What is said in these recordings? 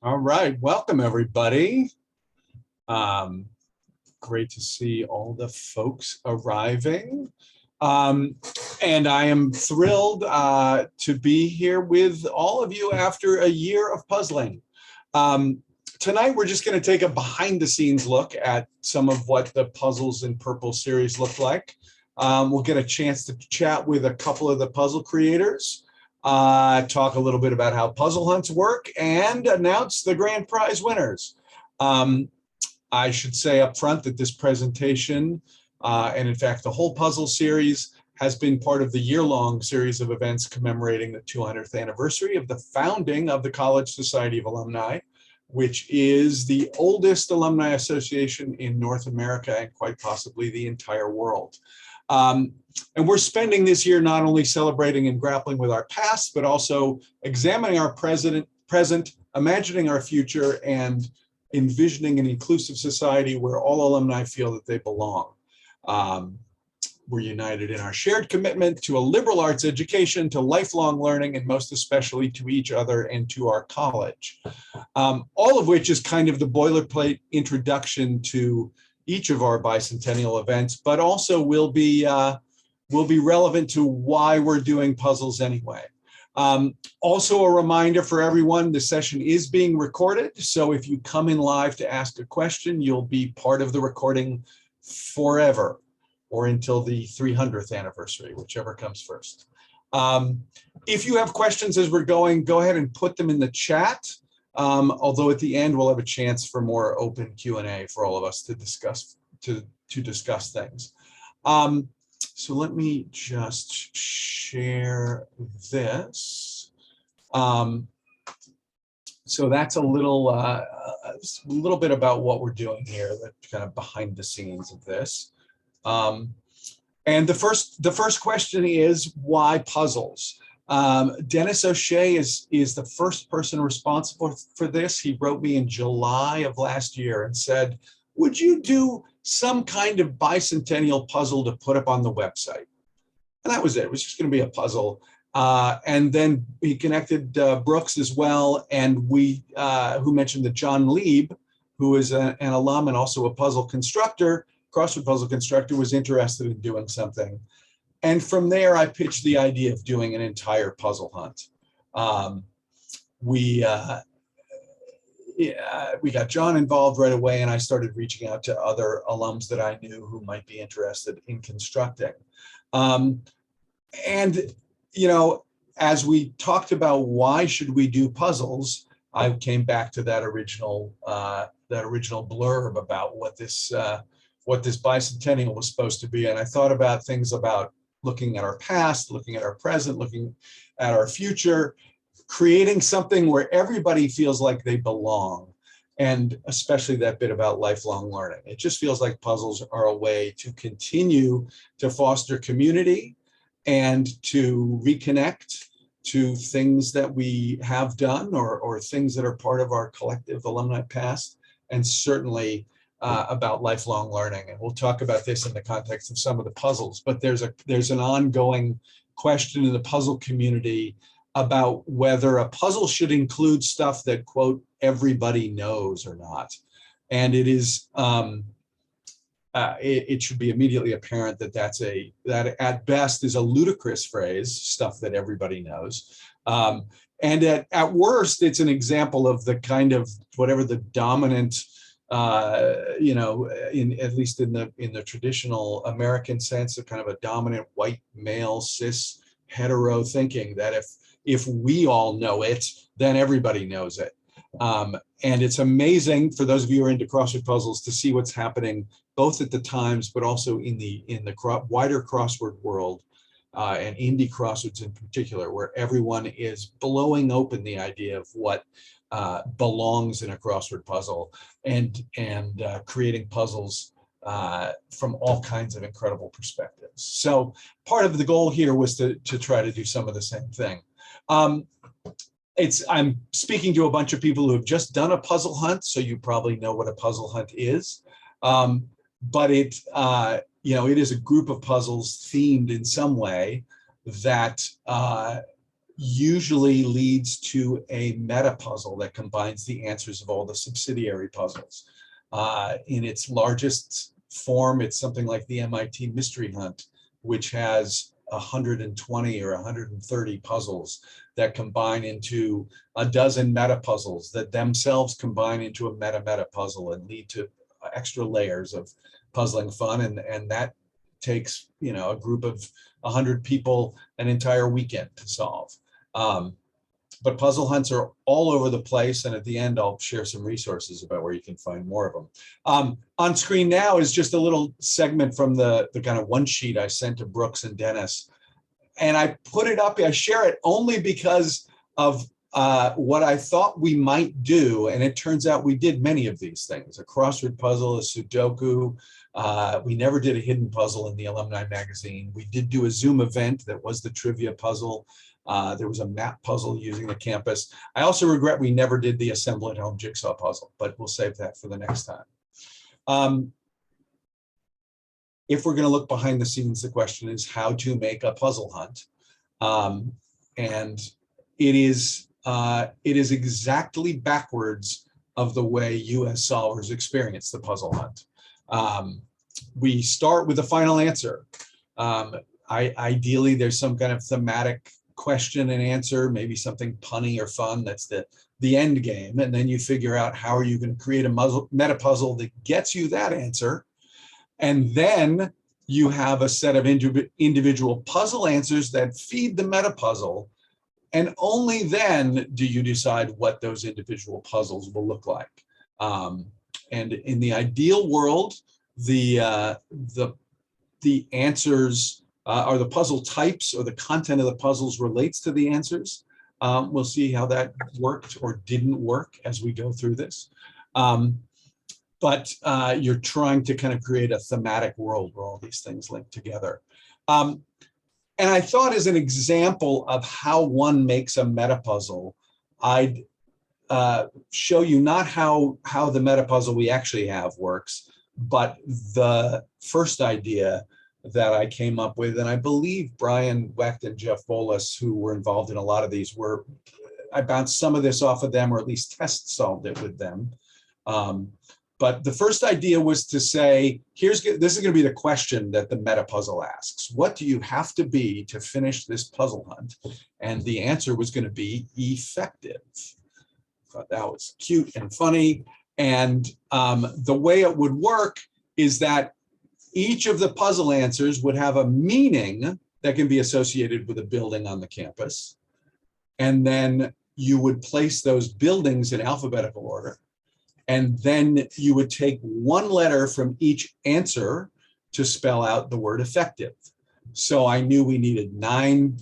All right, welcome everybody. Great to see all the folks arriving. And I am thrilled to be here with all of you after a year of puzzling. Tonight, we're just going to take a behind the scenes look at some of what the Puzzles in Purple series look like. We'll get a chance to chat with a couple of the puzzle creators, talk a little bit about how puzzle hunts work, and announce the grand prize winners. I should say up front that this presentation, and in fact the whole puzzle series, has been part of the year-long series of events commemorating the 200th anniversary of the founding of the College Society of Alumni, which is the oldest alumni association in North America and quite possibly the entire world. And we're spending this year not only celebrating and grappling with our past, but also examining our present, imagining our future, and envisioning an inclusive society where all alumni feel that they belong. We're united in our shared commitment to a liberal arts education, to lifelong learning, and most especially to each other and to our college. All of which is kind of the boilerplate introduction to each of our bicentennial events, but also will be relevant to why we're doing puzzles anyway. Also a reminder for everyone, the session is being recorded. So if you come in live to ask a question, you'll be part of the recording forever, or until the 300th anniversary, whichever comes first. If you have questions as we're going, go ahead and put them in the chat. Although at the end, we'll have a chance for more open Q&A for all of us to discuss things. So let me just share this. So that's a little bit about what we're doing here, the kind of behind the scenes of this. And the first question is, why puzzles? Dennis O'Shea is the first person responsible for this. He wrote me in July of last year and said, would you do some kind of bicentennial puzzle to put up on the website? And that was it. It was just going to be a puzzle. And then he connected Brooks as well, and who mentioned that John Lieb, who is an alum and also a puzzle constructor, crossword puzzle constructor, was interested in doing something. And from there, I pitched the idea of doing an entire puzzle hunt. We got John involved right away, and I started reaching out to other alums that I knew who might be interested in constructing. And, you know, as we talked about why should we do puzzles, I came back to that original blurb about what this bicentennial was supposed to be. And I thought about things about looking at our past, looking at our present, looking at our future, creating something where everybody feels like they belong, and especially that bit about lifelong learning. It just feels like puzzles are a way to continue to foster community and to reconnect to things that we have done or things that are part of our collective alumni past, and certainly about lifelong learning. And we'll talk about this in the context of some of the puzzles, but there's an ongoing question in the puzzle community about whether a puzzle should include stuff that, quote, everybody knows or not. And it is, it should be immediately apparent that that at best is a ludicrous phrase, stuff that everybody knows. And at worst, it's an example of the kind of whatever the dominant, you know, at least in the traditional American sense, of kind of a dominant white male cis hetero thinking that if we all know it, then everybody knows it. And it's amazing for those of you who are into crossword puzzles to see what's happening both at the Times, but also in the wider crossword world, and indie crosswords in particular, where everyone is blowing open the idea of what belongs in a crossword puzzle, and creating puzzles from all kinds of incredible perspectives. So part of the goal here was to try to do some of the same thing. I'm speaking to a bunch of people who have just done a puzzle hunt, so you probably know what a puzzle hunt is. But it is a group of puzzles themed in some way that usually leads to a meta-puzzle that combines the answers of all the subsidiary puzzles. In its largest form, it's something like the MIT Mystery Hunt, which has 120 or 130 puzzles that combine into a dozen meta-puzzles that themselves combine into a meta-puzzle and lead to extra layers of puzzling fun. And that takes, you know, a group of 100 people an entire weekend to solve. But puzzle hunts are all over the place. And at the end, I'll share some resources about where you can find more of them. On screen now is just a little segment from the kind of one sheet I sent to Brooks and Dennis. And I put it up, I share it only because of what I thought we might do. And it turns out we did many of these things: a crossword puzzle, a Sudoku. We never did a hidden puzzle in the alumni magazine. We did do a Zoom event that was the trivia puzzle. There was a map puzzle using the campus. I also regret we never did the assemble at home jigsaw puzzle, but we'll save that for the next time. If we're going to look behind the scenes, the question is how to make a puzzle hunt. And it is exactly backwards of the way you as solvers experience the puzzle hunt. We start with the final answer. Ideally, there's some kind of thematic question and answer, maybe something punny or fun. That's the end game. And then you figure out how are you going to create a meta puzzle that gets you that answer. And then you have a set of individual puzzle answers that feed the meta puzzle. And only then do you decide what those individual puzzles will look like. And in the ideal world, the answers or the puzzle types or the content of the puzzles relates to the answers. We'll see how that worked or didn't work as we go through this. But you're trying to kind of create a thematic world where all these things link together. And I thought as an example of how one makes a meta puzzle, I'd show you not how the meta puzzle we actually have works, but the first idea that I came up with. And I believe Brian Wecht and Jeff Bolas, who were involved in a lot of these, I bounced some of this off of them, or at least test solved it with them. But the first idea was to say, this is going to be the question that the meta puzzle asks. What do you have to be to finish this puzzle hunt? And the answer was going to be effective. I thought that was cute and funny. And the way it would work is that each of the puzzle answers would have a meaning that can be associated with a building on the campus. And then you would place those buildings in alphabetical order. And then you would take one letter from each answer to spell out the word effective. So I knew we needed nine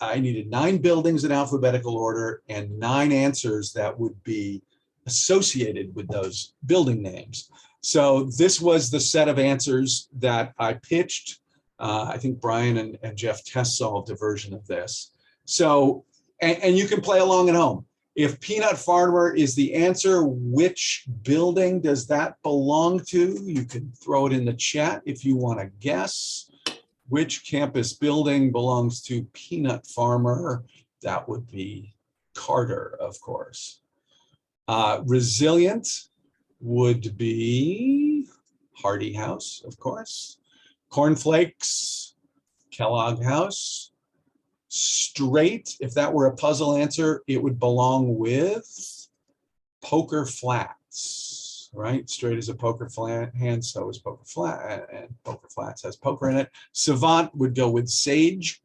buildings in alphabetical order and 9 answers that would be associated with those building names. So this was the set of answers that I pitched. I think Brian and Jeff test solved a version of this. So, and you can play along at home. If peanut farmer is the answer, which building does that belong to? You can throw it in the chat if you want to guess. Which campus building belongs to peanut farmer? That would be Carter, of course. Resilient would be Hardy House, of course. Cornflakes, Kellogg House. Straight, if that were a puzzle answer, it would belong with Poker Flats, right? Straight is a poker flat hand, so is Poker Flat, and Poker Flats has poker in it. Savant would go with Sage,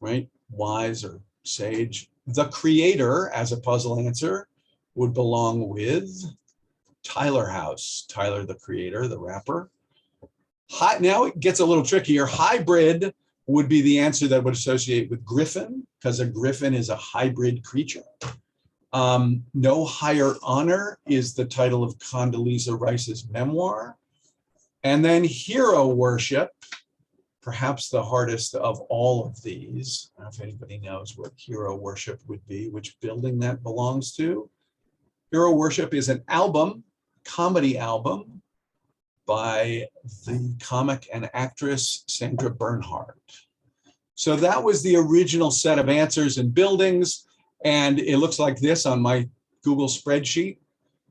right? Wise or Sage. The Creator, as a puzzle answer, would belong with Tyler House. Tyler, the Creator, the rapper. Now it gets a little trickier. Hybrid would be the answer that would associate with Griffin, because a Griffin is a hybrid creature. No Higher Honor is the title of Condoleezza Rice's memoir. And then Hero Worship, perhaps the hardest of all of these. I don't know if anybody knows what Hero Worship would be, which building that belongs to. Hero Worship is an album, comedy album, by the comic and actress Sandra Bernhard. So that was the original set of answers and buildings. And it looks like this on my Google spreadsheet.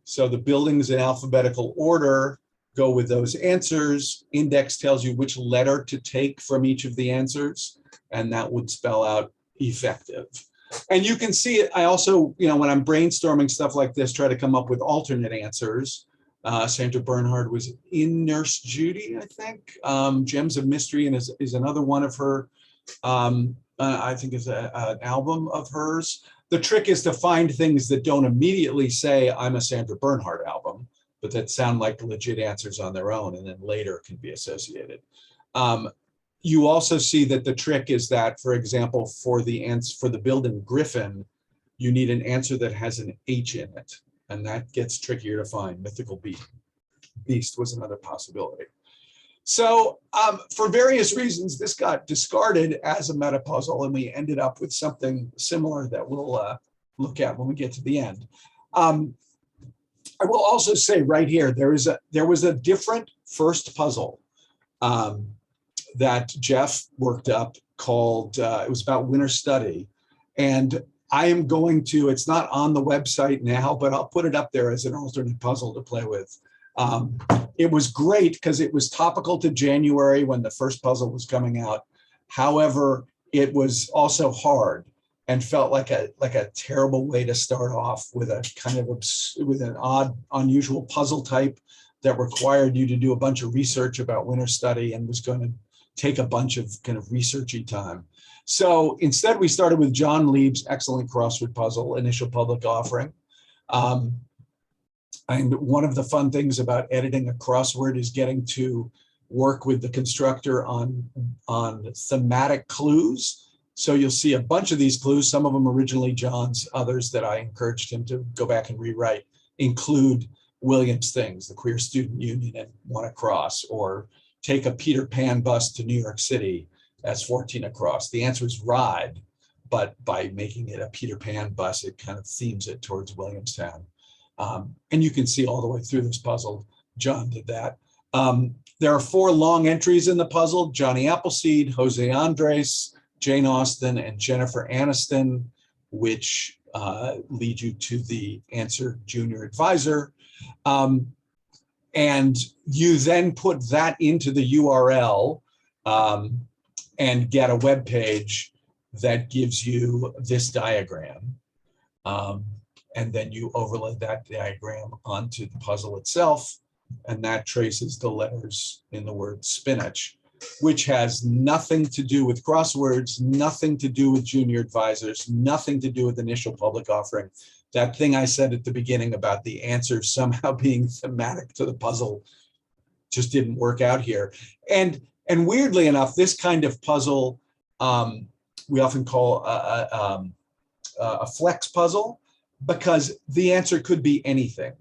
So the buildings in alphabetical order go with those answers. Index tells you which letter to take from each of the answers, and that would spell out effective. And you can see it. I also, when I'm brainstorming stuff like this, try to come up with alternate answers. Sandra Bernhard was in Nurse Judy, I think. Gems of Mystery and is another one of her, I think is an album of hers. The trick is to find things that don't immediately say I'm a Sandra Bernhard album, but that sound like legit answers on their own and then later can be associated. You also see that the trick is that, for example, for the building Griffin, you need an answer that has an H in it, and that gets trickier to find. Mythical Beast was another possibility. So for various reasons, this got discarded as a meta puzzle, and we ended up with something similar that we'll look at when we get to the end. I will also say right here, there was a different first puzzle that Jeff worked up called, it was about winter study. And I am going to, it's not on the website now, but I'll put it up there as an alternate puzzle to play with. It was great because it was topical to January when the first puzzle was coming out. However, it was also hard and felt like a terrible way to start off with a kind of with an odd, unusual puzzle type that required you to do a bunch of research about winter study and was going to take a bunch of kind of researchy time. So instead, we started with John Lieb's excellent crossword puzzle, Initial Public Offering. And one of the fun things about editing a crossword is getting to work with the constructor on thematic clues. So you'll see a bunch of these clues, some of them originally John's, others that I encouraged him to go back and rewrite, include Williams things, the Queer Student Union and One Across, or take a Peter Pan bus to New York City as 14 Across. The answer is ride, but by making it a Peter Pan bus, it kind of themes it towards Williamstown. And you can see all the way through this puzzle, John did that. There are 4 long entries in the puzzle: Johnny Appleseed, Jose Andres, Jane Austen, and Jennifer Aniston, which lead you to the answer junior advisor. And you then put that into the URL and get a web page that gives you this diagram. And then you overlay that diagram onto the puzzle itself, and that traces the letters in the word spinach, which has nothing to do with crosswords, nothing to do with junior advisors, nothing to do with initial public offering. That thing I said at the beginning about the answer somehow being thematic to the puzzle just didn't work out here. And weirdly enough, this kind of puzzle we often call a flex puzzle, because the answer could be anything.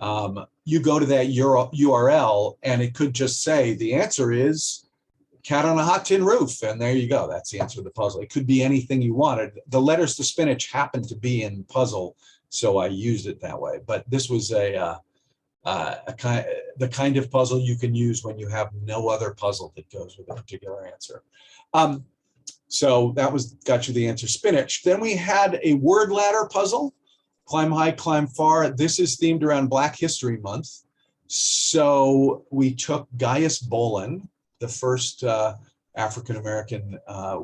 You go to that URL and it could just say the answer is cat on a hot tin roof, and there you go. That's the answer to the puzzle. It could be anything you wanted. The letters to spinach happened to be in the puzzle, so I used it that way. But this was the kind of puzzle you can use when you have no other puzzle that goes with a particular answer. So that got you the answer spinach. Then we had a word ladder puzzle, climb high, climb far. This is themed around Black History Month. So we took Gaius Bolin, the first African-American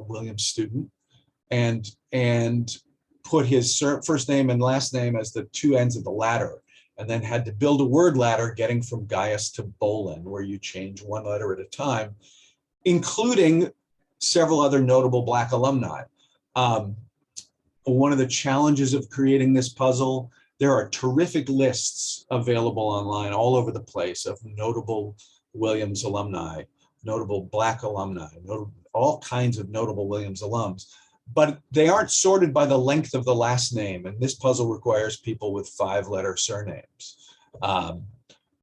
Williams student, and put his first name and last name as the 2 ends of the ladder, and then had to build a word ladder getting from Gaius to Bolin, where you change 1 letter at a time, including several other notable Black alumni. One of the challenges of creating this puzzle, there are terrific lists available online all over the place of notable Williams alumni, notable Black alumni, all kinds of notable Williams alums, but they aren't sorted by the length of the last name. And this puzzle requires people with 5-letter surnames.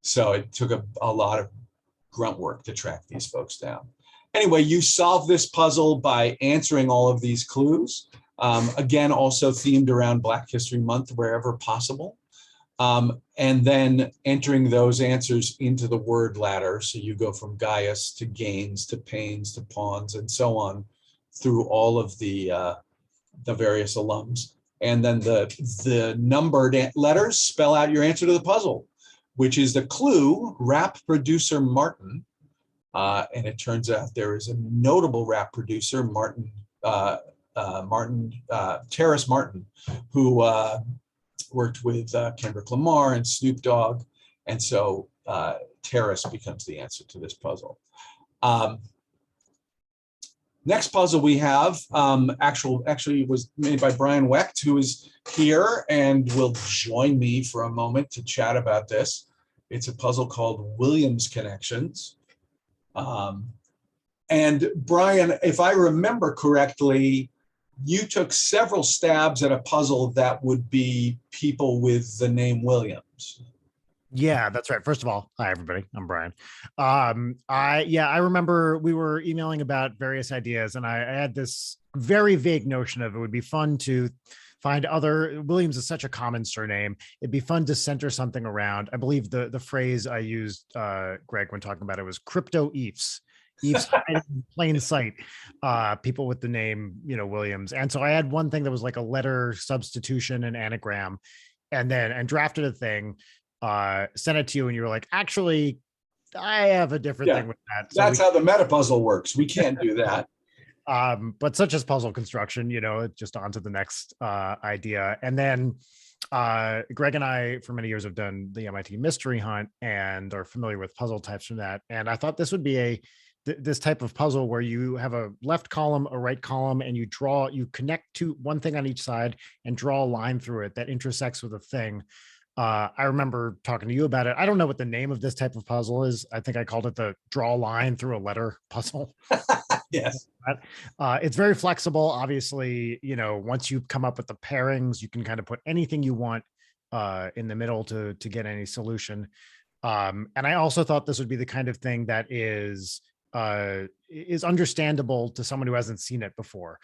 So it took a lot of grunt work to track these folks down. Anyway, you solve this puzzle by answering all of these clues. Again, also themed around Black History Month wherever possible. And then entering those answers into the word ladder. So you go from Gaius to Gaines to Paines to Pawns and so on through all of the various alums. And then the numbered letters spell out your answer to the puzzle, which is the clue, rap producer Martin. And it turns out there is a notable rap producer, Terrace Martin, who worked with Kendrick Lamar and Snoop Dogg. And so Terrace becomes the answer to this puzzle. Next puzzle we have actually was made by Brian Wecht, who is here and will join me for a moment to chat about this. It's a puzzle called Williams Connections. And Brian, if I remember correctly, you took several stabs at a puzzle that would be people with the name Williams. Yeah, that's right. First of all, hi everybody. I'm Brian. I remember we were emailing about various ideas, and I had this very vague notion of it would be fun to find other. Williams is such a common surname. It'd be fun to center something around. I believe the phrase I used, Greg, when talking about it was crypto EIFs. EIFs hiding in plain sight. People with the name, Williams. And so I had one thing that was like a letter substitution and anagram, and drafted a thing. Sent it to you, and you were like, actually, I have a different thing with that. So that's how the Metapuzzle works. We can't do that. But such as puzzle construction, just on to the next idea. And then Greg and I, for many years, have done the MIT Mystery Hunt and are familiar with puzzle types from that. And I thought this would be this type of puzzle where you have a left column, a right column, and you connect to one thing on each side and draw a line through it that intersects with a thing. I remember talking to you about it. I don't know what the name of this type of puzzle is. I think I called it the draw a line through a letter puzzle. Yes. It's very flexible. Obviously, once you come up with the pairings, you can kind of put anything you want in the middle to get any solution. And I also thought this would be the kind of thing that is understandable to someone who hasn't seen it before.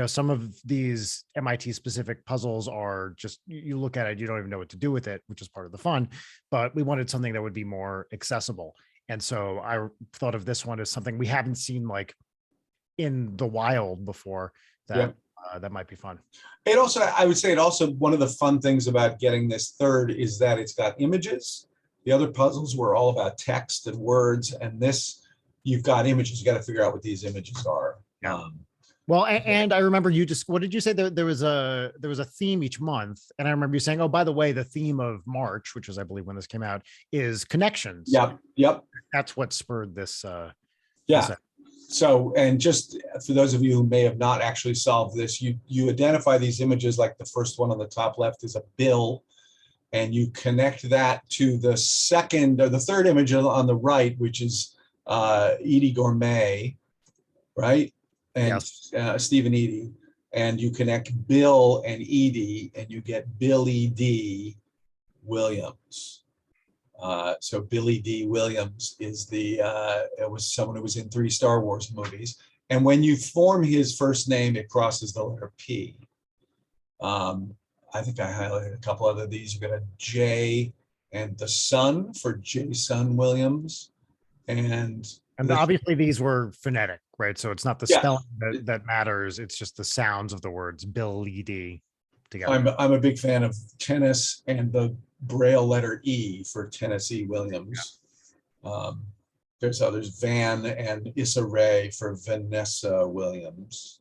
Some of these MIT specific puzzles are just, you look at it, you don't even know what to do with it, which is part of the fun, but we wanted something that would be more accessible. And so I thought of this one as something we haven't seen like in the wild before that might be fun. I would say one of the fun things about getting this third is that it's got images. The other puzzles were all about text and words, and this, you've got images. You got to figure out what these images are. Yeah. Well, and I remember what did you say? There was a theme each month. And I remember you saying, oh, by the way, the theme of March, which is, I believe, when this came out, is connections. Yep. That's what spurred this. So, and just for those of you who may have not actually solved this, you identify these images, like the first one on the top left is a bill, and you connect that to the second or the third image on the right, which is Edie Gourmet, right? And Stephen Edie, and you connect Bill and Edie, and you get Billy D. Williams. So Billy D. Williams is it was someone who was in 3 Star Wars movies. And when you form his first name, it crosses the letter P. I think I highlighted a couple other of these. You got a J and the Son for Jason Williams. And obviously these were phonetic, right? So it's not the spelling that matters. It's just the sounds of the words Billy D together. I'm a big fan of tennis and the Braille letter E for Tennessee Williams. There's others, Van and Issa Rae for Vanessa Williams.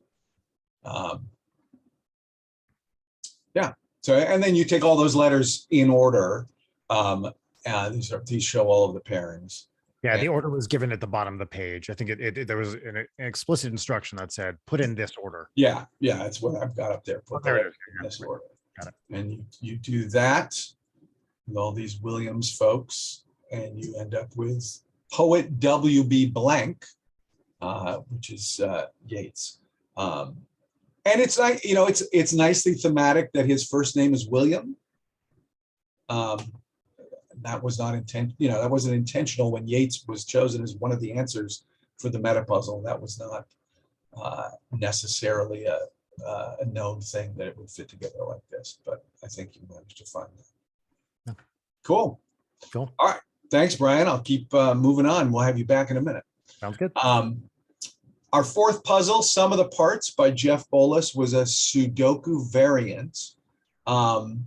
So, and then you take all those letters in order. These show all of the pairings. Yeah, the order was given at the bottom of the page. I think there was an explicit instruction that said, put in this order. Yeah, that's what I've got up there. Put there it is. In this order. Got it. And you do that with all these Williams folks, and you end up with Poet W.B. Blank, which is Yeats. And it's like, it's nicely thematic that his first name is William. That was not that wasn't intentional when Yeats was chosen as one of the answers for the Metapuzzle. That was not necessarily a known thing that it would fit together like this, but I think you managed to find that. Yeah. Cool. All right. Thanks, Brian. I'll keep moving on. We'll have you back in a minute. Sounds good. All Our fourth puzzle, Sum of the Parts by Jeff Bolus, was a Sudoku variant. And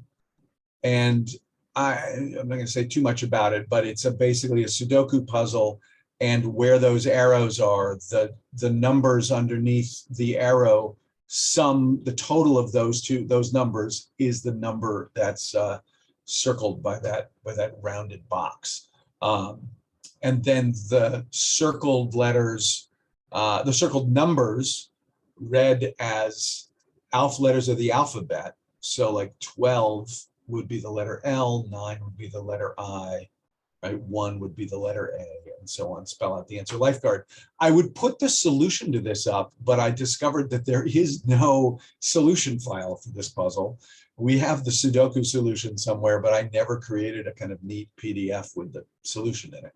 I'm not going to say too much about it, but it's basically a Sudoku puzzle. And where those arrows are, the numbers underneath the arrow, the total of those numbers is the number that's circled by that rounded box. And then the circled letters, the circled numbers read as letters of the alphabet. So like 12 would be the letter L, 9 would be the letter I, right? 1 would be the letter A, and so on. Spell out the answer, lifeguard. I would put the solution to this up, but I discovered that there is no solution file for this puzzle. We have the Sudoku solution somewhere, but I never created a kind of neat PDF with the solution in it.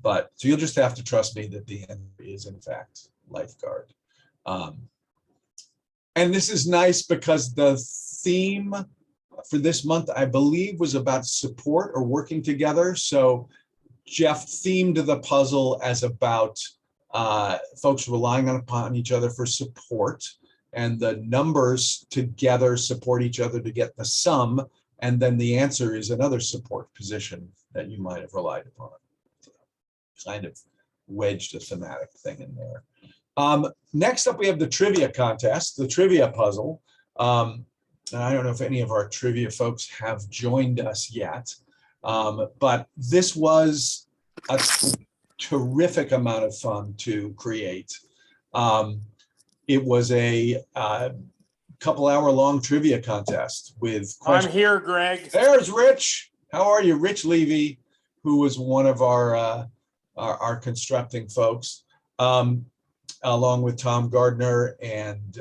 But so you'll just have to trust me that the answer is in fact lifeguard. And this is nice because the theme for this month, I believe, was about support or working together. So Jeff themed the puzzle as about folks relying upon each other for support, and the numbers together support each other to get the sum, and then the answer is another support position that you might have relied upon. So kind of wedged a thematic thing in there. Next up, we have the trivia contest, the trivia puzzle. And I don't know if any of our trivia folks have joined us yet, but this was a terrific amount of fun to create. It was a couple-hour-long trivia contest with questions. I'm here, Greg. There's Rich. How are you? Rich Levy, who was one of our constructing folks, along with Tom Gardner and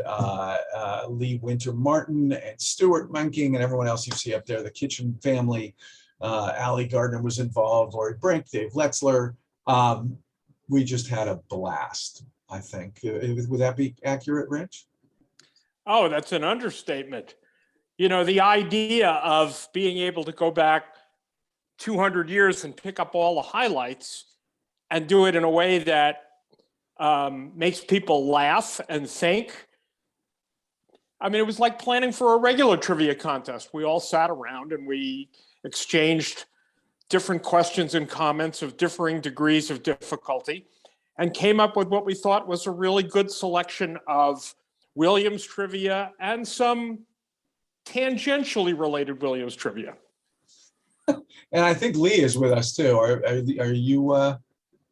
Lee Winter Martin and Stuart Menking and everyone else you see up there, the Kitchen family. Allie Gardner was involved, Lori Brink, Dave Letzler. We just had a blast, I think. Would that be accurate, Rich? Oh, that's an understatement. You know, the idea of being able to go back 200 years and pick up all the highlights and do it in a way that makes people laugh and think. I mean, it was like planning for a regular trivia contest. We all sat around and we exchanged different questions and comments of differing degrees of difficulty and came up with what we thought was a really good selection of Williams trivia and some tangentially related Williams trivia. And I think Lee is with us too. Are you?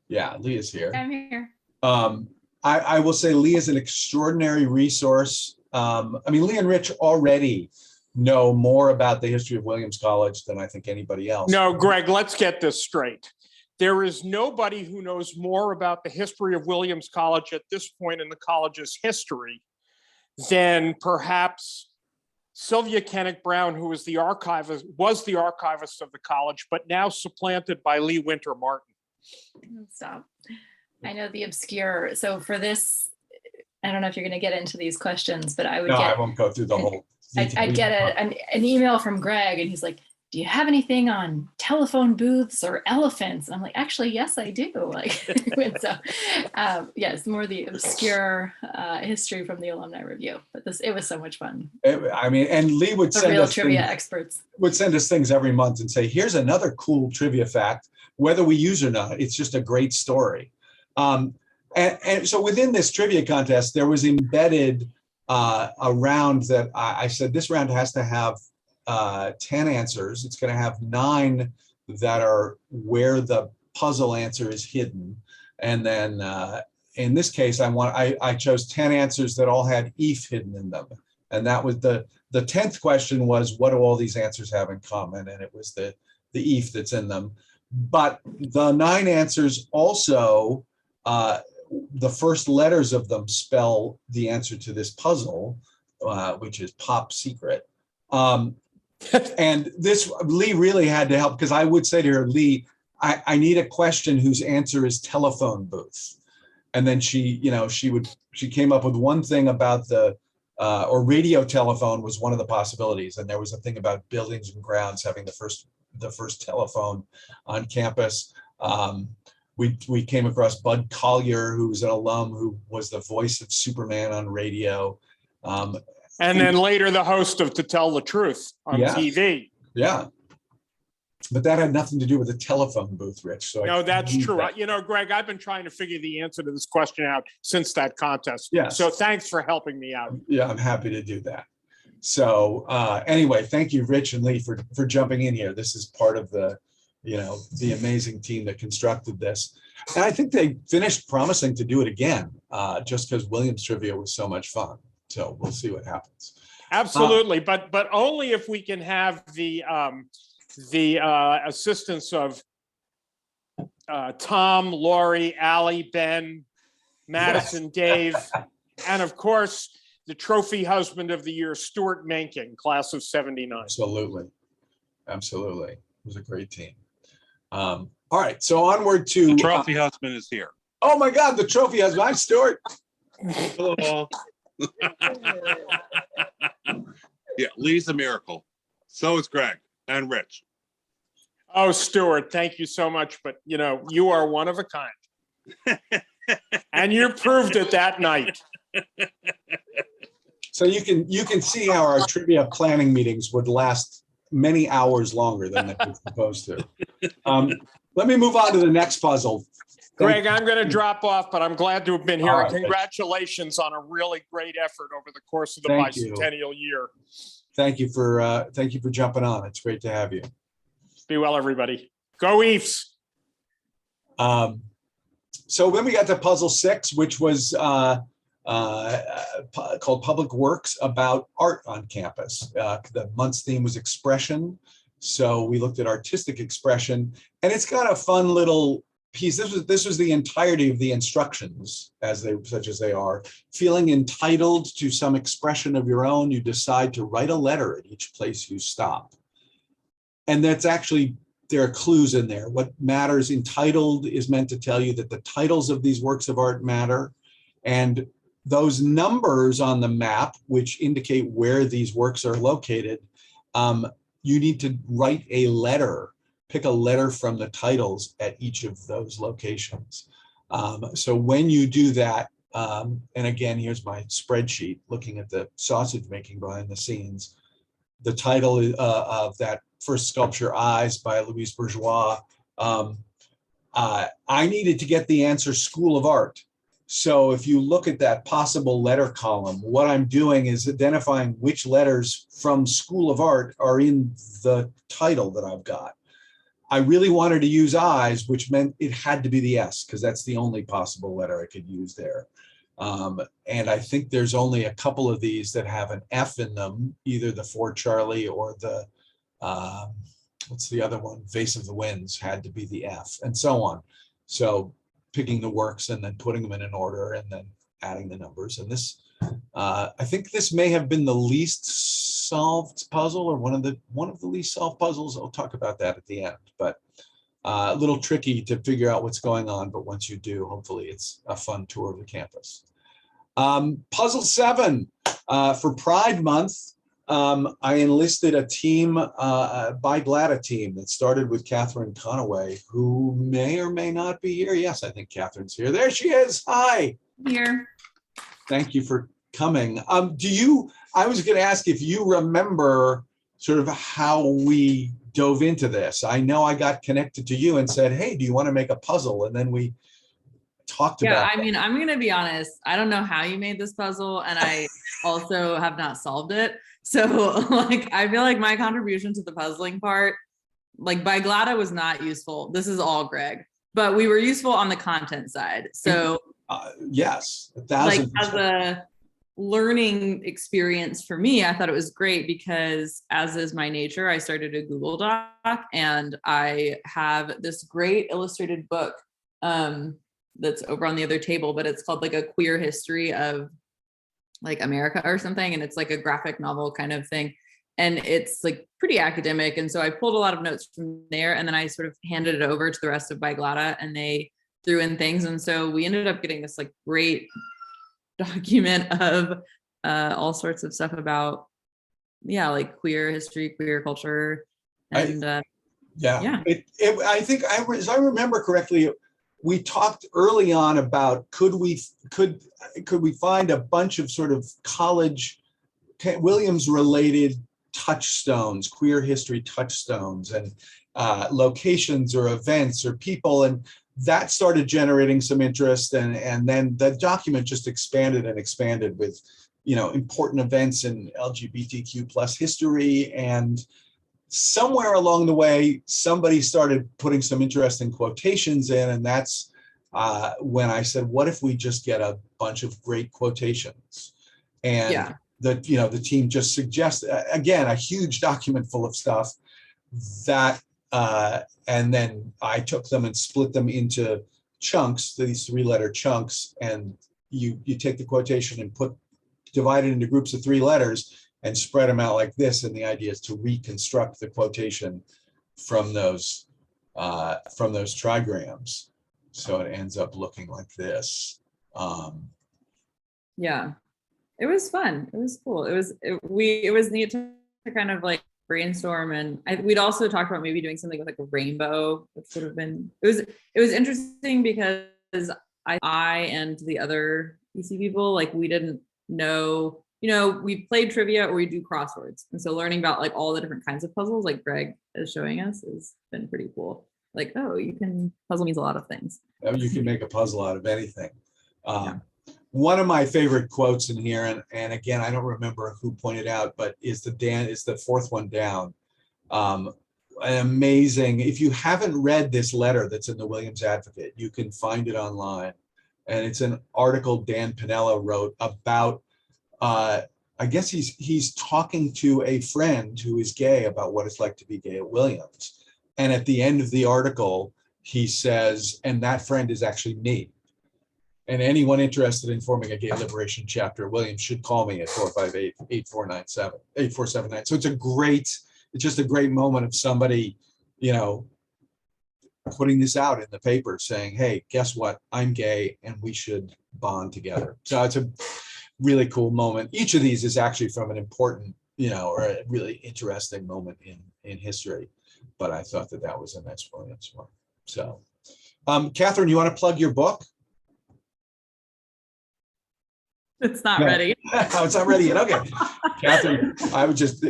Yeah, Lee is here. I'm here. I will say Lee is an extraordinary resource. I mean, Lee and Rich already know more about the history of Williams College than I think anybody else. No, Greg, let's get this straight. There is nobody who knows more about the history of Williams College at this point in the college's history than perhaps Sylvia Kennick Brown, who was the archivist of the college, but now supplanted by Lee Winter Martin. Stop. I know the obscure. So for this, I don't know if you're going to get into these questions, but I would I won't go through the whole. I'd get an email from Greg, and he's like, "Do you have anything on telephone booths or elephants?" And I'm like, "Actually, yes, I do." Like, so yes, more the obscure history from the Alumni Review. But it was so much fun. I mean, and Lee would send real us trivia things, experts. Would send us things every month and say, "Here's another cool trivia fact, whether we use or not. It's just a great story." And so within this trivia contest, there was embedded a round that I said this round has to have 10 answers. It's going to have 9 that are where the puzzle answer is hidden. And then in this case, I chose 10 answers that all had EAF hidden in them. And that was the 10th question was, what do all these answers have in common? And it was the EAF that's in them. But the 9 answers also, the first letters of them spell the answer to this puzzle, which is Pop Secret. And this, Lee really had to help, because I would say to her, Lee, I need a question whose answer is telephone booth. And then she came up with one thing about or radio telephone was one of the possibilities. And there was a thing about buildings and grounds having the first telephone on campus. we came across Bud Collyer, who's an alum who was the voice of Superman on radio. And then later the host of To Tell the Truth on Yes. TV. Yeah. But that had nothing to do with the telephone booth, Rich. So No, that's true. that. You know, Greg, I've been trying to figure the answer to this question out since that contest. Yes. So thanks for helping me out. Yeah, I'm happy to do that. So anyway, thank you, Rich and Lee, for jumping in here. This is part of the, the amazing team that constructed this. And I think they finished promising to do it again, just because Williams trivia was so much fun. So we'll see what happens. Absolutely, but only if we can have the assistance of Tom, Lori, Allie, Ben, Madison, Dave, and of course, the trophy husband of the year, Stuart Mencken, class of 79. Absolutely. It was a great team. All right, so onward to the trophy husband is here. Oh my God, the trophy husband. Hi, Stuart. Hello. Yeah, Lee's a miracle. So is Greg and Rich. Oh, Stuart, thank you so much. But you are one of a kind. And you proved it that night. So you can see how our trivia planning meetings would last many hours longer than they were supposed to. Let me move on to the next puzzle. Greg, I'm going to drop off, but I'm glad to have been here. All right. Congratulations on a really great effort over the course of the Thank you. bicentennial year. Thank you for jumping on. It's great to have you. Be well, everybody. Go Eefs. So then we got to puzzle 6, which was called Public Works, about art on campus. The month's theme was expression. So we looked at artistic expression, and it's got a fun little piece. This was the entirety of the instructions, such as they are. Feeling entitled to some expression of your own, you decide to write a letter at each place you stop. And that's actually, there are clues in there. What matters, entitled is meant to tell you that the titles of these works of art matter. And those numbers on the map, which indicate where these works are located, you need to write a letter, pick a letter from the titles at each of those locations. So when you do that, and again, here's my spreadsheet looking at the sausage making behind the scenes. The title of that first sculpture, Eyes by Louise Bourgeois, I needed to get the answer School of Art. So if you look at that possible letter column, what I'm doing is identifying which letters from School of Art are in the title that I've got. I really wanted to use Eyes, which meant it had to be the S, because that's the only possible letter I could use there. And I think there's only a couple of these that have an F in them, either the For Charlie or the, what's the other one? Vase of the Winds had to be the F, and so on. So picking the works and then putting them in an order and then adding the numbers. And this, I think this may have been the least solved puzzle, or one of the least solved puzzles. I'll talk about that at the end, but a little tricky to figure out what's going on. But once you do, hopefully it's a fun tour of the campus. Puzzle 7 for Pride Month. I enlisted a team, a Biglada team that started with Catherine Conaway, who may or may not be here. Yes, I think Catherine's here. There she is. Hi. Here. Thank you for coming. I was going to ask if you remember sort of how we dove into this. I know I got connected to you and said, hey, do you want to make a puzzle? And then we talked about Yeah, I mean, I'm going to be honest. I don't know how you made this puzzle, and I also have not solved it. So I feel like my contribution to the puzzling part, Biglada was not useful. This is all Greg, but we were useful on the content side. So yes, 1,000%. As a learning experience for me, I thought it was great because, as is my nature, I started a Google Doc, and I have this great illustrated book that's over on the other table, but it's called a queer history of America or something. And it's a graphic novel kind of thing. And it's pretty academic. And so I pulled a lot of notes from there, and then I sort of handed it over to the rest of Biglada, and they threw in things. And so we ended up getting this great document of all sorts of stuff about, queer history, queer culture. And I think as I remember correctly, we talked early on about could we find a bunch of sort of college Williams related touchstones, queer history touchstones, and locations or events or people, and that started generating some interest, and then the document just expanded and expanded with, you know, important events in LGBTQ plus history. And somewhere along the way, somebody started putting some interesting quotations in, and that's when I said, what if we just get a bunch of great quotations? And the team just suggested, again, a huge document full of stuff that, and then I took them and split them into chunks, these 3-letter chunks, and you take the quotation and divide it into groups of 3 letters and spread them out like this. And the idea is to reconstruct the quotation from those trigrams. So it ends up looking like this. Yeah, it was fun. It was cool. It was neat to kind of like brainstorm, and we'd also talked about maybe doing something with like a rainbow, which would have been, it was interesting because I and the other EC people, like, we didn't know, you know, we played trivia or we do crosswords, and so learning about like all the different kinds of puzzles like Greg is showing us has been pretty cool. Like, oh, puzzle means a lot of things. You can make a puzzle out of anything. One of my favorite quotes in here, and again, I don't remember who pointed out, but is the 4th one down. An amazing, if you haven't read this letter that's in the Williams Advocate, you can find it online. And it's an article Dan Pinella wrote about, I guess he's talking to a friend who is gay about what it's like to be gay at Williams. And at the end of the article, he says, and that friend is actually me. And anyone interested in forming a gay liberation chapter at Williams should call me at 458-8479. So it's just a great moment of somebody, you know, putting this out in the paper saying, hey, guess what? I'm gay and we should bond together. So it's a really cool moment. Each of these is actually from an important, you know, or a really interesting moment in history. But I thought that was a nice Williams one. So, Catherine, you want to plug your book? It's not ready. Oh, it's not ready yet. Okay. Catherine,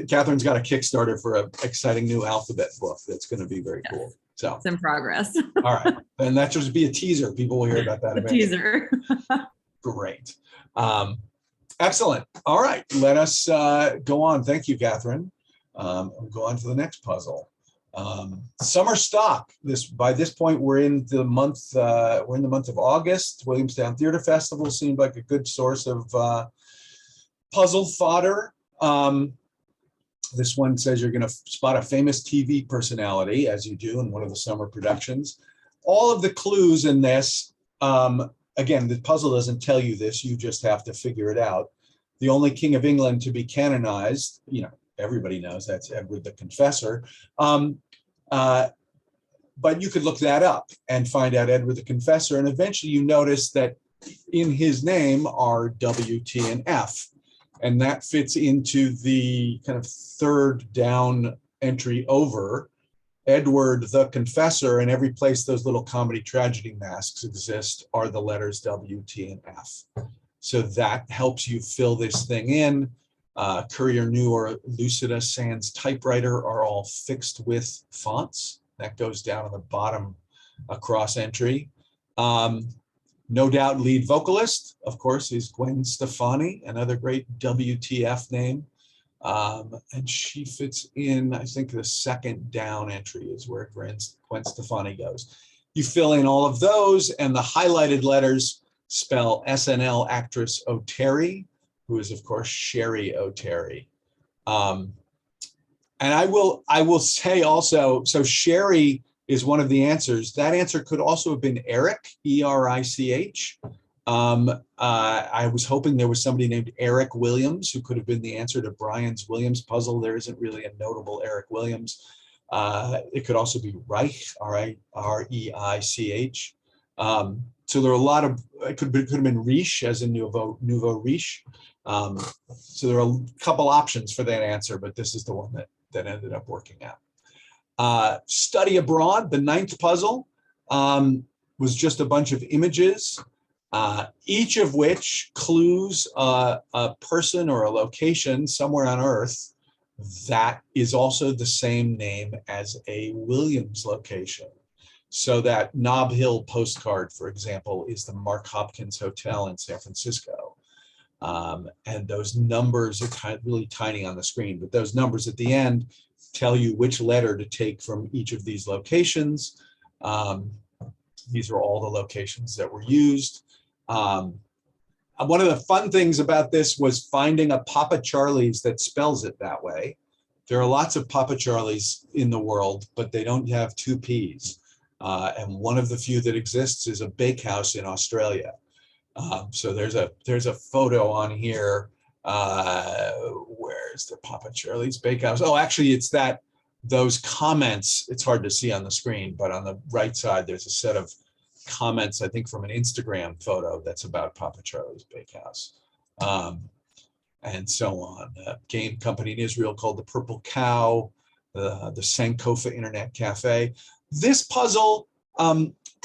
Catherine's got a Kickstarter for an exciting new alphabet book that's going to be very cool. So it's in progress. All right. And that should be a teaser. People will hear about that eventually. Teaser. Great. Excellent. All right. Let us go on. Thank you, Catherine. We'll go on to the next puzzle. Summer stock. By this point, we're in the month of August. Williamstown Theater Festival seemed like a good source of puzzle fodder. This one says you're going to spot a famous TV personality, as you do in one of the summer productions. All of the clues in this, again, the puzzle doesn't tell you this, you just have to figure it out. The only king of England to be canonized, you know, everybody knows that's Edward the Confessor. But you could look that up and find out Edward the Confessor, and eventually you notice that in his name are W, T, and F. And that fits into the kind of 3rd down entry over. Edward the Confessor, and every place those little comedy tragedy masks exist are the letters W, T, and F. So that helps you fill this thing in. Courier New or Lucida Sans typewriter are all fixed with fonts. That goes down on the bottom across entry. No doubt lead vocalist, of course, is Gwen Stefani, another great WTF name. And she fits in, I think the 2nd down entry is where Gwen Stefani goes. You fill in all of those, and the highlighted letters spell SNL actress O'Terry, who is, of course, Sherry O'Terry. And I will say also, so Sherry is one of the answers. That answer could also have been Eric, E-R-I-C-H. I was hoping there was somebody named Eric Williams who could have been the answer to Brian's Williams puzzle. There isn't really a notable Eric Williams. It could also be Reich, R-E-I-C-H. So there are a lot of, it could have been Riche, as in nouveau riche. So there are a couple options for that answer, but this is the one that ended up working out. Study abroad, the 9th puzzle, was just a bunch of images, each of which clues a person or a location somewhere on Earth that is also the same name as a Williams location. So that Nob Hill postcard, for example, is the Mark Hopkins Hotel in San Francisco. And those numbers are really tiny on the screen, but those numbers at the end tell you which letter to take from each of these locations. These are all the locations that were used. One of the fun things about this was finding a Papa Charlie's that spells it that way. There are lots of Papa Charlie's in the world, but they don't have two P's. And one of the few that exists is a bakehouse in Australia. So there's a photo on here. Where's the Papa Charlie's Bakehouse? Oh, actually, it's those comments. It's hard to see on the screen, but on the right side, there's a set of comments, I think, from an Instagram photo that's about Papa Charlie's Bakehouse, and so on. A game company in Israel called the Purple Cow, the Sankofa Internet Cafe. This puzzle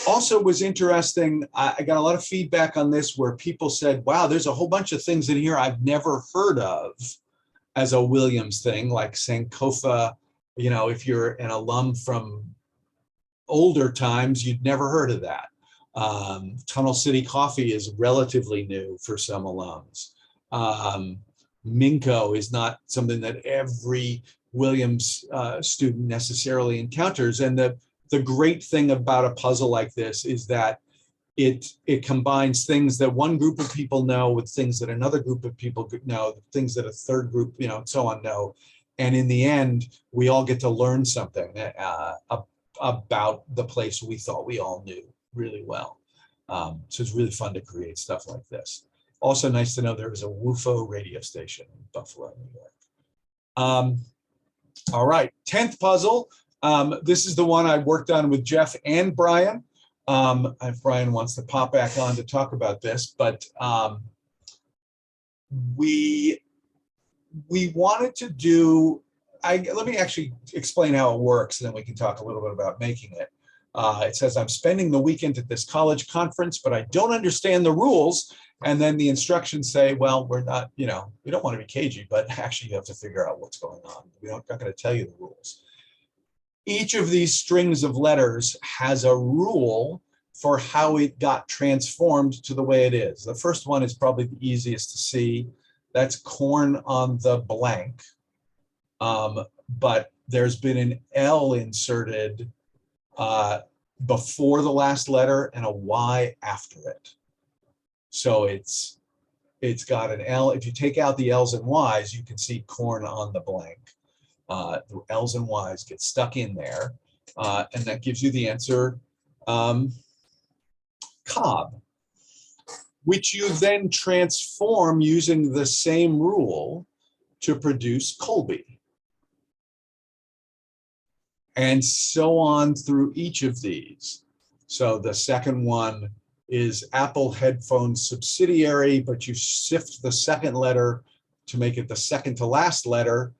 also was interesting. I got a lot of feedback on this where people said, wow, there's a whole bunch of things in here I've never heard of as a Williams thing, like Sankofa. You know, if you're an alum from older times, you'd never heard of that. Tunnel City Coffee is relatively new for some alums. Minko is not something that every Williams student necessarily encounters. And the great thing about a puzzle like this is that it combines things that one group of people know with things that another group of people know, things that a third group, you know, and so on know. And in the end, we all get to learn something about the place we thought we all knew really well. So it's really fun to create stuff like this. Also nice to know there was a WUFO radio station in Buffalo, New York. All right, 10th puzzle. This is the one I worked on with Jeff and Brian. If Brian wants to pop back on to talk about this, but we wanted to do, let me actually explain how it works, and then we can talk a little bit about making it. It says, I'm spending the weekend at this college conference, but I don't understand the rules. And then the instructions say, well, we're not, you know, we don't want to be cagey, but actually you have to figure out what's going on. We're not going to tell you the rules. Each of these strings of letters has a rule for how it got transformed to the way it is. The first one is probably the easiest to see. That's corn on the blank. But there's been an L inserted before the last letter and a Y after it. So it's got an L. If you take out the L's and Y's, you can see corn on the blank. The L's and Y's get stuck in there, and that gives you the answer, cob, which you then transform using the same rule to produce Colby. And so on through each of these. So the second one is Apple headphones subsidiary, but you shift the second letter to make it the second to last letter.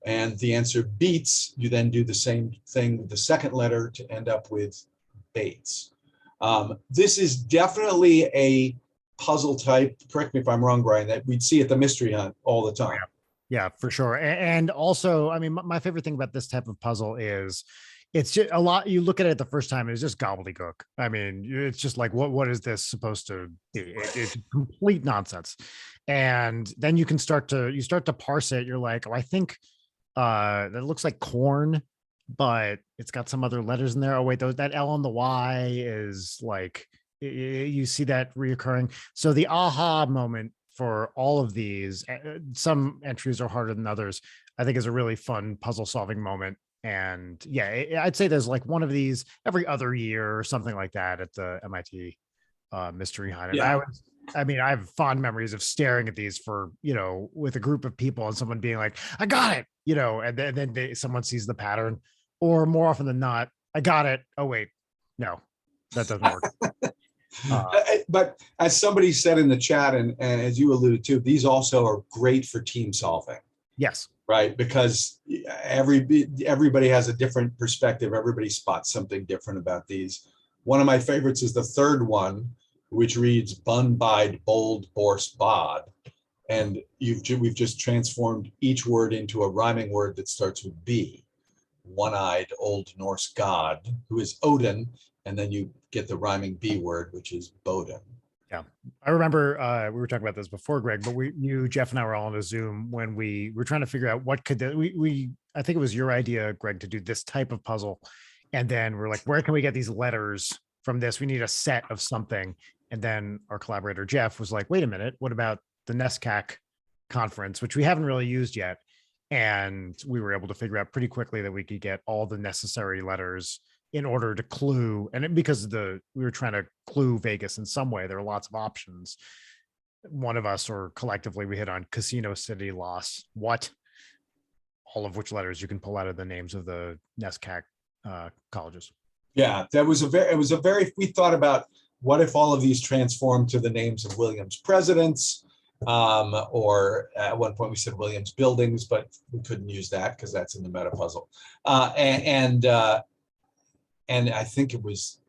And the answer Beats, you then do the same thing with the second letter to end up with Bates. This is definitely a puzzle type, correct me if I'm wrong, Brian, that we'd see at the Mystery Hunt all the time. Yeah, for sure. And also, I mean, my favorite thing about this type of puzzle is it's just a lot. You look at it the first time, it's just gobbledygook. I mean, it's just like, what is this supposed to be? It's complete nonsense. And then you start to parse it. You're like, oh, I think that looks like corn, but it's got some other letters in there. Oh, wait, that L on the Y is like, you see that reoccurring. So the aha moment for all of these, some entries are harder than others, I think is a really fun puzzle solving moment. And yeah, I'd say there's like one of these every other year or something like that at the MIT Mystery Hunt. And Yeah. I mean, I have fond memories of staring at these for, with a group of people and someone being like, I got it, and then someone sees the pattern, or more often than not, I got it. Oh, wait, no, that doesn't work. But as somebody said in the chat, and as you alluded to, these also are great for team solving. Yes. Right, because everybody has a different perspective. Everybody spots something different about these. One of my favorites is the third one, which reads Bun Bide Bold Borse Bod. And we've just transformed each word into a rhyming word that starts with B. One-eyed Old Norse god, who is Odin, and then you get the rhyming B word, which is Bodin. Yeah, I remember we were talking about this before, Greg, but Jeff and I were all on a Zoom when we were trying to figure out what could I think it was your idea, Greg, to do this type of puzzle. And then we're like, where can we get these letters from this? We need a set of something. And then our collaborator, Jeff, was like, wait a minute, what about the NESCAC conference, which we haven't really used yet? And we were able to figure out pretty quickly that we could get all the necessary letters in order to clue, and because we were trying to clue Vegas in some way. There are lots of options. One of us, or collectively, we hit on Casino City Loss. What? All of which letters you can pull out of the names of the NESCAC colleges. Yeah, that was we thought about what if all of these transformed to the names of Williams presidents, or at one point we said Williams buildings, but we couldn't use that because that's in the Metapuzzle. And I think it was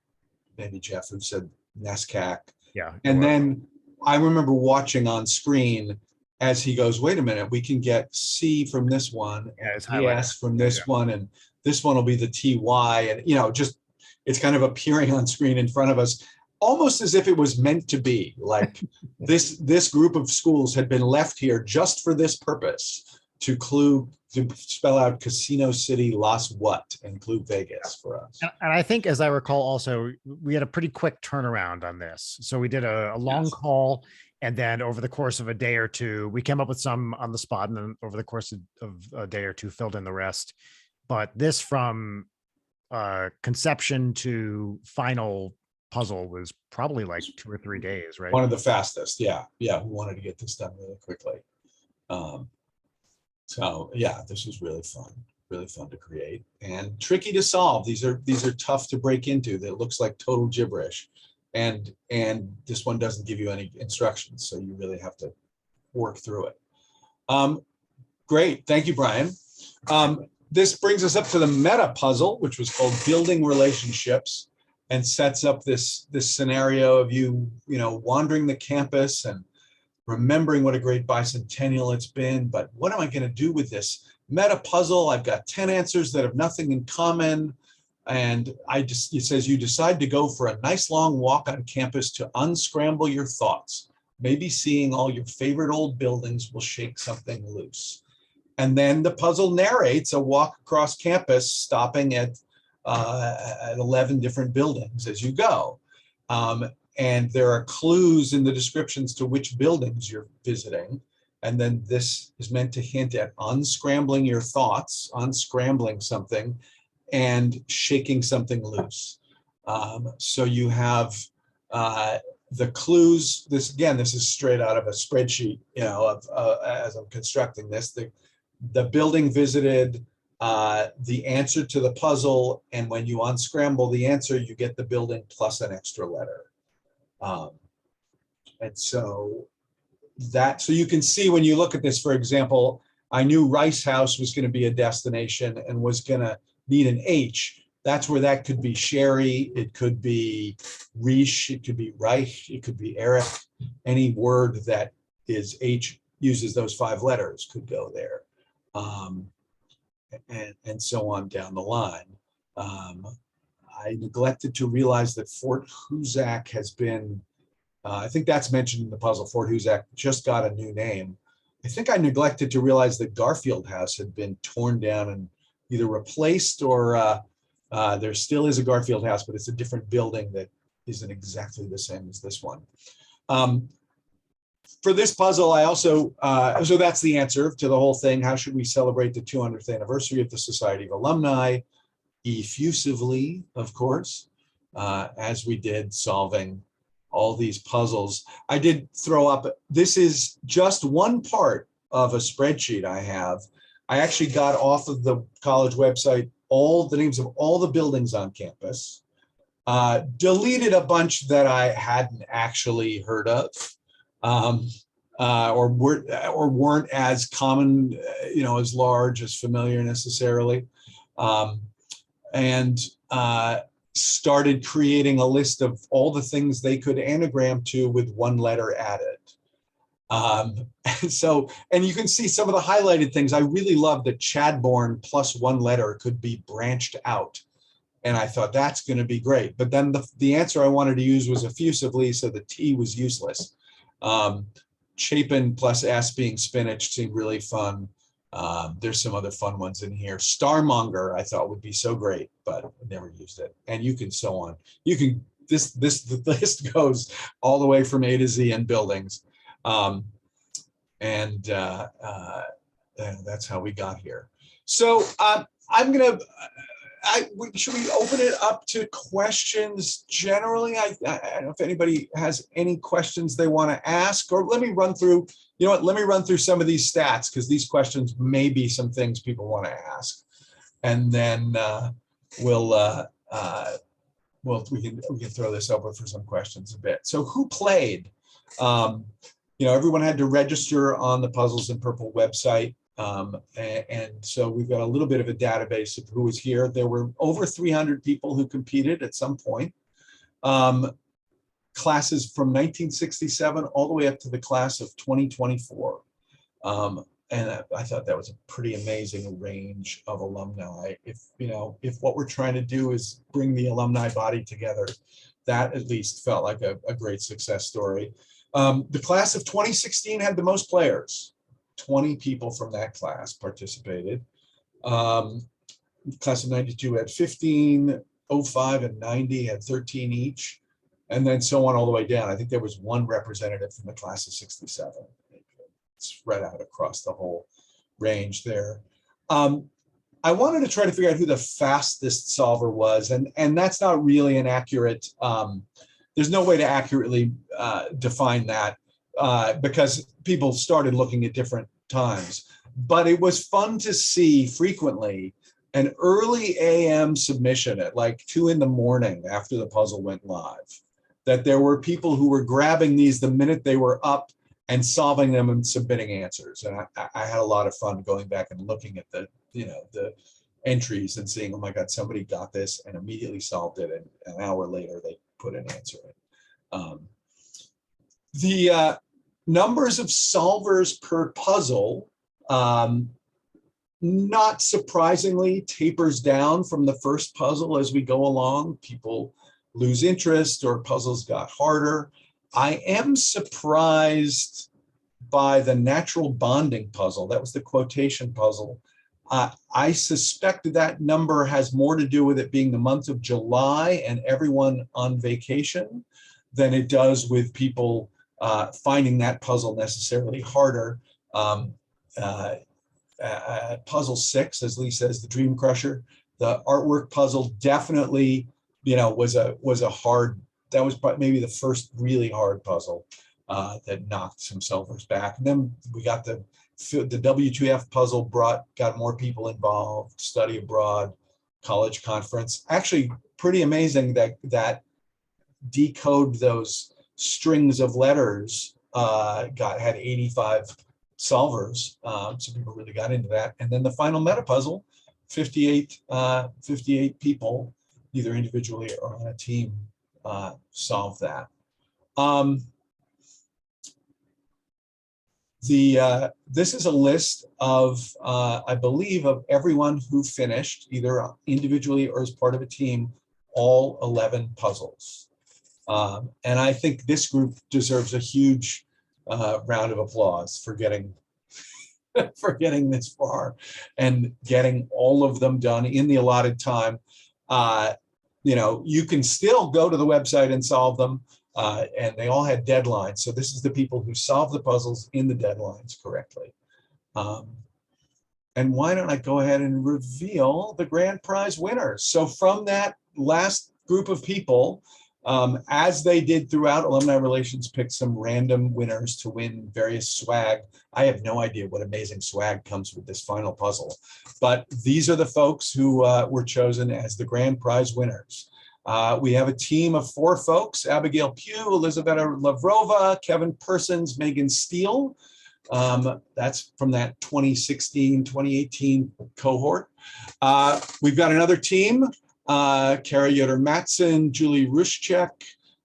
maybe Jeff who said NESCAC. Yeah. And then I remember watching on screen as he goes, wait a minute, we can get C from this one, and S from this one, and this one will be the TY, and just it's kind of appearing on screen in front of us, almost as if it was meant to be. Like this group of schools had been left here just for this purpose, to spell out Casino City Las what and clue Vegas for us. And I think, as I recall, also we had a pretty quick turnaround on this. So we did a long call, and then over the course of a day or two, we came up with some on the spot, and then over the course of a day or two, filled in the rest. But this, from conception to final puzzle, was probably like 2 or 3 days, right? One of the fastest. Yeah. We wanted to get this done really quickly. So yeah, this was really fun to create and tricky to solve. These are tough to break into. That looks like total gibberish, and this one doesn't give you any instructions, so you really have to work through it. Great, thank you, Brian. This brings us up to the Metapuzzle, which was called Building Relationships, and sets up this scenario of you wandering the campus and remembering what a great bicentennial it's been, but what am I going to do with this Metapuzzle? I've got 10 answers that have nothing in common, and it says you decide to go for a nice long walk on campus to unscramble your thoughts. Maybe seeing all your favorite old buildings will shake something loose. And then the puzzle narrates a walk across campus, stopping at 11 different buildings as you go. And there are clues in the descriptions to which buildings you're visiting. And then this is meant to hint at unscrambling your thoughts, unscrambling something, and shaking something loose. So you have the clues. This is straight out of a spreadsheet, as I'm constructing this. The building visited, the answer to the puzzle, and when you unscramble the answer, you get the building plus an extra letter. And so you can see when you look at this, for example, I knew Rice House was going to be a destination and was going to need an H. That's where that could be Sherry, it could be Riche, it could be Reich, it could be Eric. Any word that is H, uses those 5 letters, could go there. And so on down the line. I neglected to realize that Fort Huzak has been, I think that's mentioned in the puzzle. Fort Huzak just got a new name. I think I neglected to realize that Garfield House had been torn down and either replaced, or there still is a Garfield House, but it's a different building that isn't exactly the same as this one. For this puzzle, I also, so that's the answer to the whole thing. How should we celebrate the 200th anniversary of the Society of Alumni? Effusively, of course, as we did, solving all these puzzles. I did throw up, this is just one part of a spreadsheet I have. I actually got off of the college website all the names of all the buildings on campus, deleted a bunch that I hadn't actually heard of, or weren't as common, as large, as familiar necessarily. And started creating a list of all the things they could anagram to with one letter added. And you can see some of the highlighted things. I really love that Chadbourne plus one letter could be branched out. And I thought that's going to be great. But then the answer I wanted to use was effusively, so the T was useless. Chapin plus S being spinach seemed really fun. There's some other fun ones in here. Starmonger I thought would be so great, but I never used it. And you can so on. You can the list goes all the way from A to Z in buildings. That's how we got here. So I'm gonna. Should we open it up to questions generally? I don't know if anybody has any questions they want to ask, or let me run through. You know what? Let me run through some of these stats, because these questions may be some things people want to ask, and then we can throw this over for some questions a bit. So who played? Everyone had to register on the Puzzles in Purple website. And so we've got a little bit of a database of who was here. There were over 300 people who competed at some point. Classes from 1967 all the way up to the class of 2024. And I thought that was a pretty amazing range of alumni. If what we're trying to do is bring the alumni body together, that at least felt like a great success story. The class of 2016 had the most players. 20 people from that class participated. Class of 92 had 15, 05 and 90 had 13 each, and then so on all the way down. I think there was one representative from the class of 67, spread out across the whole range there. I wanted to try to figure out who the fastest solver was, and that's not really an accurate, there's no way to accurately define that. Because people started looking at different times. But it was fun to see frequently an early AM submission at like 2 in the morning after the puzzle went live, that there were people who were grabbing these the minute they were up and solving them and submitting answers. And I had a lot of fun going back and looking at the entries and seeing, oh my God, somebody got this and immediately solved it. And an hour later, they put an answer in. The numbers of solvers per puzzle, not surprisingly, tapers down from the first puzzle as we go along. People lose interest or puzzles got harder. I am surprised by the natural bonding puzzle. That was the quotation puzzle. I suspect that number has more to do with it being the month of July and everyone on vacation than it does with people finding that puzzle necessarily harder. Puzzle 6, as Lee says, the Dream Crusher, the artwork puzzle definitely, was a hard. That was maybe the first really hard puzzle that knocked some solvers back. And then we got the W2F puzzle got more people involved. Study abroad, college conference. Actually, pretty amazing that decode those strings of letters had 85 solvers, so people really got into that. And then the final Metapuzzle, 58 people, either individually or on a team, solved that. This is a list of, I believe, of everyone who finished either individually or as part of a team, all 11 puzzles. And I think this group deserves a huge round of applause for getting this far and getting all of them done in the allotted time. You can still go to the website and solve them, and they all had deadlines. So this is the people who solved the puzzles in the deadlines correctly. And why don't I go ahead and reveal the grand prize winners? So from that last group of people, as they did throughout, Alumni Relations picked some random winners to win various swag. I have no idea what amazing swag comes with this final puzzle, but these are the folks who were chosen as the grand prize winners. We have a team of 4 folks: Abigail Pugh, Elizaveta Lavrova, Kevin Persons, Megan Steele. That's from that 2016, 2018 cohort. We've got another team. Kara Yoder-Matson, Julie Rushchek,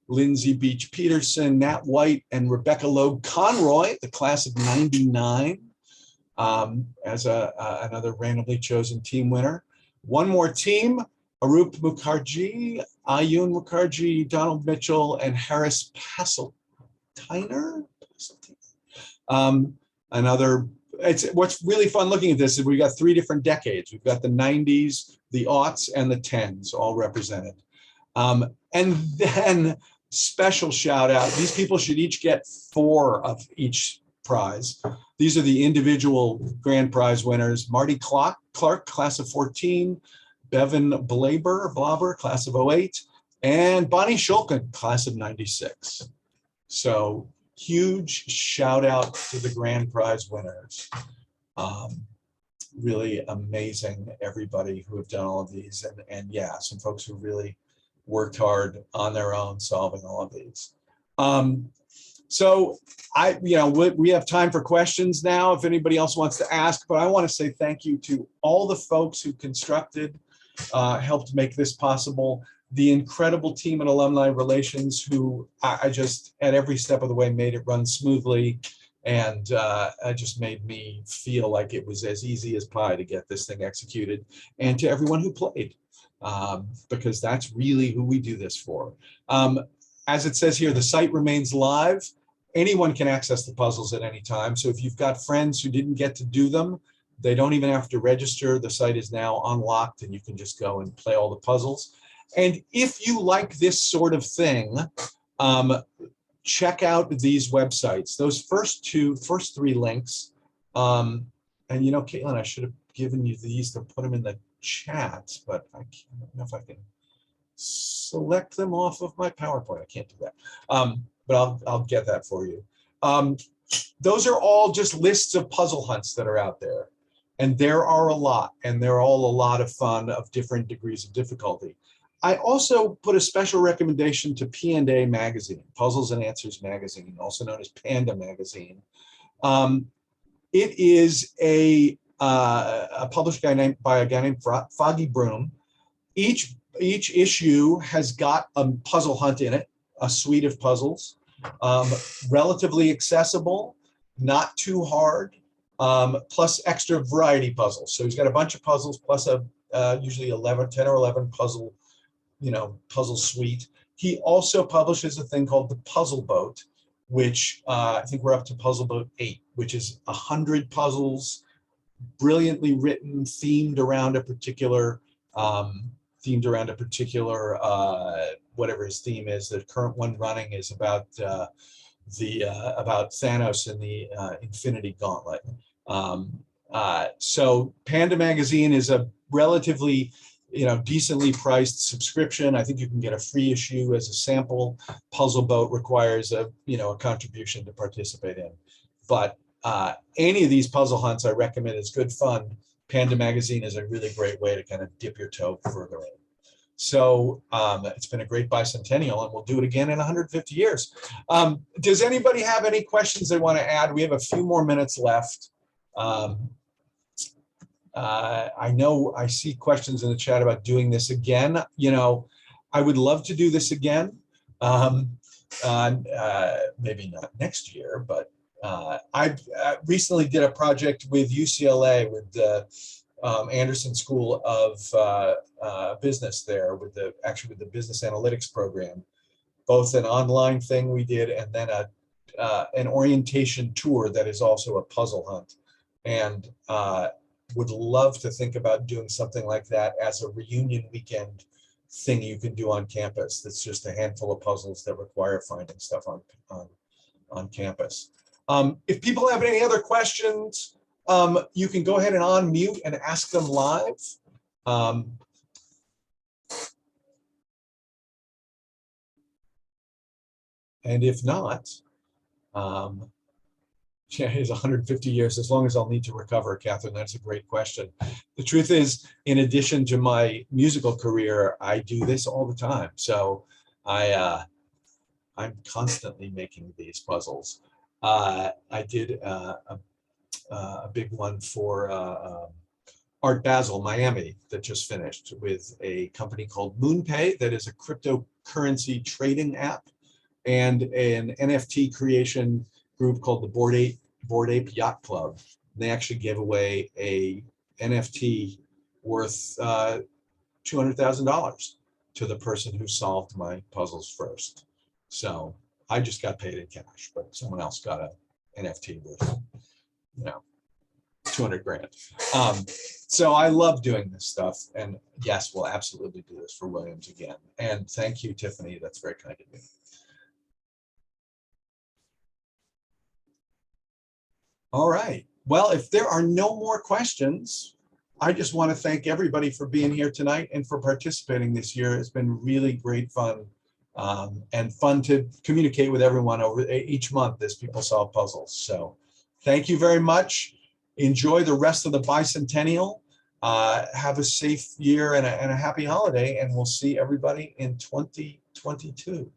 Lindsay Beach Peterson, Nat White, and Rebecca Loeb Conroy, the class of '99, as another randomly chosen team winner. One more team, Arup Mukherjee, Ayun Mukherjee, Donald Mitchell, and Harris Passeltiner. What's really fun looking at this is we've got 3 different decades. We've got the 90s, the aughts, and the 10s all represented. And then special shout out, these people should each get 4 of each prize. These are the individual grand prize winners: Marty Clark, class of 14, Bevan Blabber, class of 08, and Bonnie Shulkin, class of 96. So huge shout out to the grand prize winners. Really amazing, everybody who have done all of these. And yeah, some folks who really worked hard on their own solving all of these. So we have time for questions now if anybody else wants to ask, but I want to say thank you to all the folks who constructed, helped make this possible, the incredible team at Alumni Relations who I just at every step of the way made it run smoothly, and just made me feel like it was as easy as pie to get this thing executed, and to everyone who played, because that's really who we do this for. As it says here, the site remains live. Anyone can access the puzzles at any time. So if you've got friends who didn't get to do them, they don't even have to register. The site is now unlocked and you can just go and play all the puzzles. And if you like this sort of thing, check out these websites. Those first 3 links. And Caitlin, I should have given you these to put them in the chat, but I don't know if I can select them off of my PowerPoint. I can't do that. But I'll get that for you. Those are all just lists of puzzle hunts that are out there. And there are a lot, and they're all a lot of fun of different degrees of difficulty. I also put a special recommendation to P&A magazine, Puzzles and Answers magazine, also known as Panda magazine. It is published by a guy named Foggy Broom. Each issue has got a puzzle hunt in it, a suite of puzzles, relatively accessible, not too hard, plus extra variety puzzles. So he's got a bunch of puzzles plus a usually 10 or 11 puzzle suite. He also publishes a thing called the Puzzle Boat, which I think we're up to Puzzle Boat 8, which is 100 puzzles, brilliantly written, themed around a particular whatever his theme is. The current one running is about Thanos and the Infinity Gauntlet. So Panda magazine is a relatively decently priced subscription. I think you can get a free issue as a sample. Puzzle Boat requires a contribution to participate in. But any of these puzzle hunts I recommend. Is good fun. Panda magazine is a really great way to kind of dip your toe further in. So it's been a great bicentennial, and we'll do it again in 150 years. Does anybody have any questions they want to add? We have a few more minutes left. I know I see questions in the chat about doing this again. I would love to do this again. Maybe not next year, but I recently did a project with UCLA with the Anderson School of Business there, with the business analytics program. Both an online thing we did, and then an orientation tour that is also a puzzle hunt. And would love to think about doing something like that as a reunion weekend thing you can do on campus. That's just a handful of puzzles that require finding stuff on campus. If people have any other questions, you can go ahead and unmute and ask them live. And if not, it's 150 years, as long as I'll need to recover, Catherine. That's a great question. The truth is, in addition to my musical career, I do this all the time. So I'm constantly making these puzzles. I did a big one for Art Basel, Miami, that just finished with a company called MoonPay that is a cryptocurrency trading app, and an NFT creation group called the Bored Ape Yacht Club. They actually gave away a NFT worth $200,000 to the person who solved my puzzles first. So I just got paid in cash, but someone else got a NFT worth, 200 grand. So I love doing this stuff, and yes, we'll absolutely do this for Williams again. And thank you, Tiffany. That's very kind of you. All right. Well, if there are no more questions, I just want to thank everybody for being here tonight and for participating this year. It's been really great fun, and fun to communicate with everyone over each month as people solve puzzles. So thank you very much. Enjoy the rest of the Bicentennial. Have a safe year and a happy holiday, and we'll see everybody in 2022.